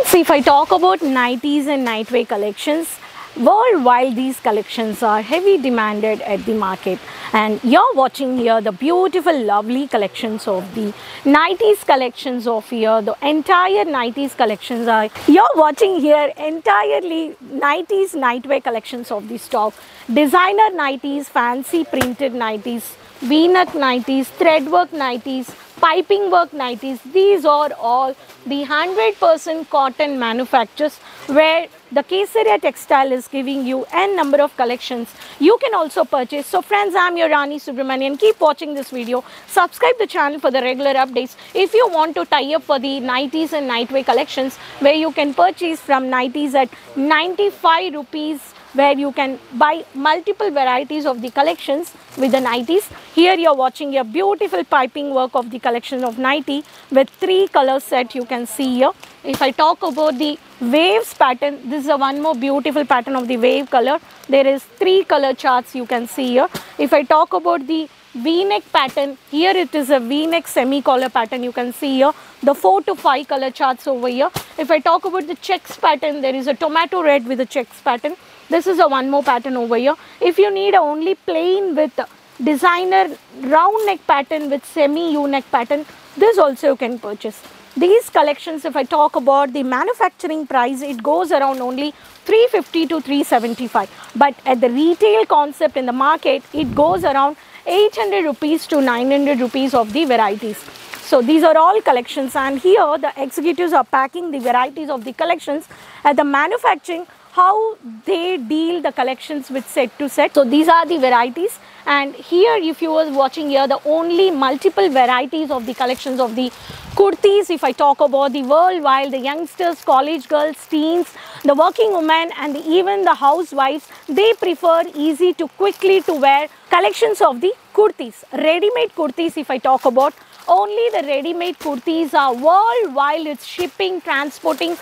So if I talk about nighties and nightwear collections, worldwide these collections are heavy demanded at the market, and you're watching here the beautiful lovely collections of the nighties collections of here. The entire nighties collections are, you're watching here entirely nighties nightwear collections of the stock. Designer nighties, fancy printed nighties, v-neck nighties, threadwork nighties, piping work nighties. These are all the 100% cotton manufacturers where the Kesaria Textile is giving you n number of collections you can also purchase. So friends, I'm your Rani Subramanian. Keep watching this video. Subscribe the channel for the regular updates. If you want to tie up for the nighties and nightwear collections where you can purchase from nighties at 95 rupees, where you can buy multiple varieties of the collections with the nighties. Here you're watching a beautiful piping work of the collection of nighty with 3 color set you can see here. If I talk about the waves pattern, this is a one more beautiful pattern of the wave color. There is 3 color charts you can see here. If I talk about the v-neck pattern, here it is a v-neck semi-collar pattern you can see here. The 4 to 5 color charts over here. If I talk about the checks pattern, there is a tomato red with a checks pattern. This is a one more pattern over here. If you need a only plain with designer round neck pattern with semi U-neck pattern, this also you can purchase. These collections, if I talk about the manufacturing price, it goes around only 350 to 375. But at the retail concept in the market, it goes around 800 rupees to 900 rupees of the varieties. So these are all collections, and here the executives are packing the varieties of the collections at the manufacturing, how they deal the collections with set to set. So these are the varieties, and here if you was watching here the only multiple varieties of the collections of the kurtis. If I talk about the worldwide, the youngsters, college girls, teens, the working women, and even the housewives, they prefer easy to quickly to wear collections of the kurtis. Ready-made kurtis, if I talk about, only the ready-made kurtis are worldwide. It's shipping, transporting.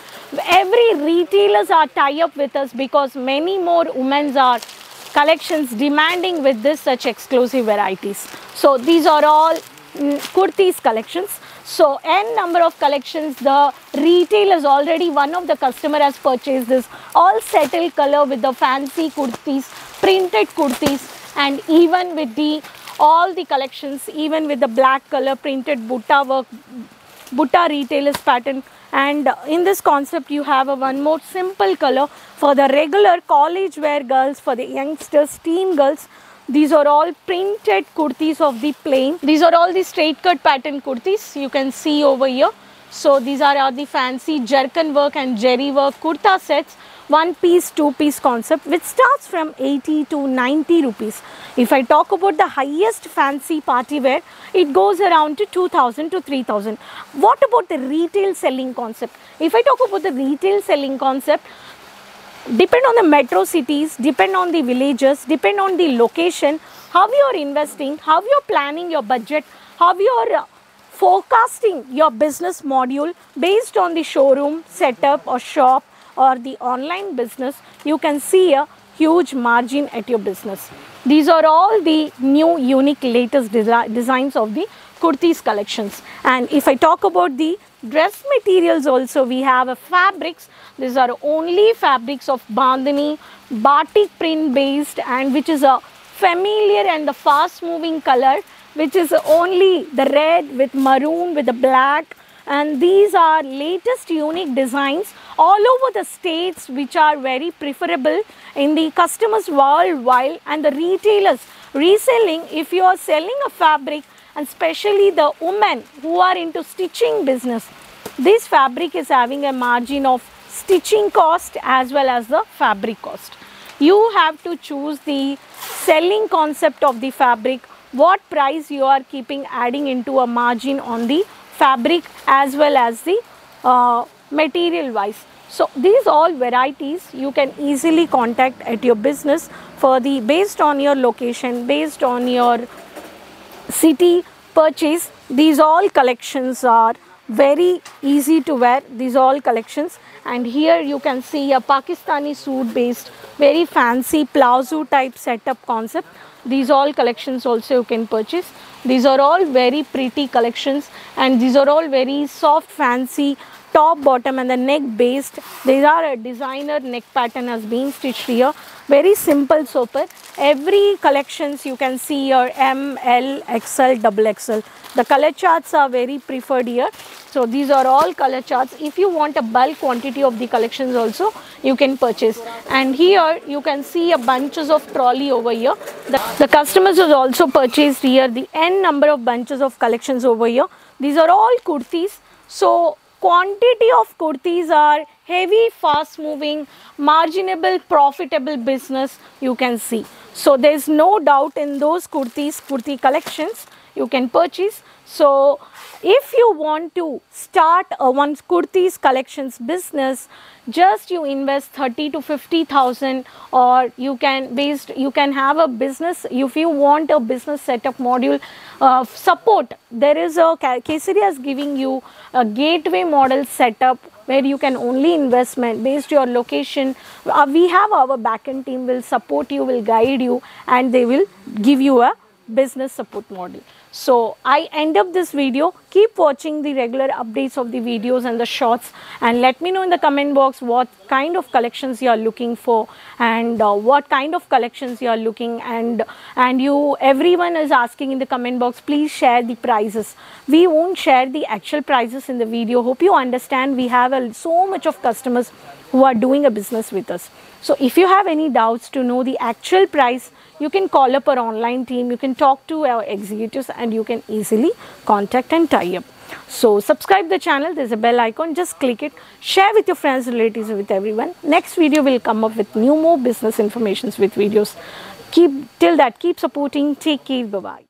Every retailers are tie up with us because many more women's are collections demanding with this such exclusive varieties. So these are all kurtis collections. So n number of collections, the retailers already, one of the customer has purchased this all settled color with the fancy kurtis, printed kurtis, and even with the all the collections, even with the black color printed butta work, butta retailers pattern. And in this concept you have a one more simple color for the regular college wear girls, for the youngsters, teen girls. These are all printed kurtis of the plain. These are all the straight cut pattern kurtis you can see over here. So these are the fancy jerkin work and jerry work kurta sets, 1 piece, 2 piece concept, which starts from 80 to 90 rupees. If I talk about the highest fancy party wear, it goes around to 2000 to 3000. What about the retail selling concept? If I talk about the retail selling concept, depend on the metro cities, depend on the villages, depend on the location, how you are investing, how you are planning your budget, how you are forecasting your business module based on the showroom setup or shop or the online business. You can see a huge margin at your business. These are all the new unique latest designs of the kurtis collections. And if I talk about the dress materials also, we have a fabrics. These are only fabrics of bandhani, batik print based, and which is a familiar and the fast moving color, which is only the red with maroon with the black. And these are latest unique designs all over the states, which are very preferable in the customers worldwide and the retailers reselling. If you are selling a fabric, and especially the women who are into stitching business, this fabric is having a margin of stitching cost as well as the fabric cost. You have to choose the selling concept of the fabric, what price you are keeping adding into a margin on the fabric as well as the material wise. So these all varieties you can easily contact at your business for the based on your location, based on your city purchase. These all collections are very easy to wear, these all collections. And here you can see a Pakistani suit based very fancy palazzo type setup concept. These all collections also you can purchase. These are all very pretty collections, and these are all very soft fancy top, bottom and the neck based. These are a designer neck pattern has been stitched here. Very simple super. Every collections you can see here M, L, XL, XXL. The color charts are very preferred here. So these are all color charts. If you want a bulk quantity of the collections also, you can purchase. And here you can see a bunches of trolley over here. The customers has also purchased here the n number of bunches of collections over here. These are all kurtis. So quantity of kurtis are heavy, fast moving, marginable, profitable business you can see. So there is no doubt in those kurti collections you can purchase. So if you want to start a one kurtis collections business, just you invest 30 to 50,000, or you can have a business. If you want a business setup module support, there is a Kesaria is giving you a gateway model setup where you can only investment based your location. We have our backend team will support you, will guide you, and they will give you a business support model. So I end up this video. Keep watching the regular updates of the videos and the shorts, and let me know in the comment box what kind of collections you are looking for, and what kind of collections you are looking, and everyone is asking in the comment box, please share the prices. We won't share the actual prices in the video. Hope you understand, we have so much of customers who are doing a business with us. So if you have any doubts to know the actual price, you can call up our online team, you can talk to our executives, and you can easily contact and tie up. So subscribe the channel, there's a bell icon, just click it, share with your friends, relatives, with everyone. Next video will come up with more business informations with videos. Till that, keep supporting, take care, bye-bye.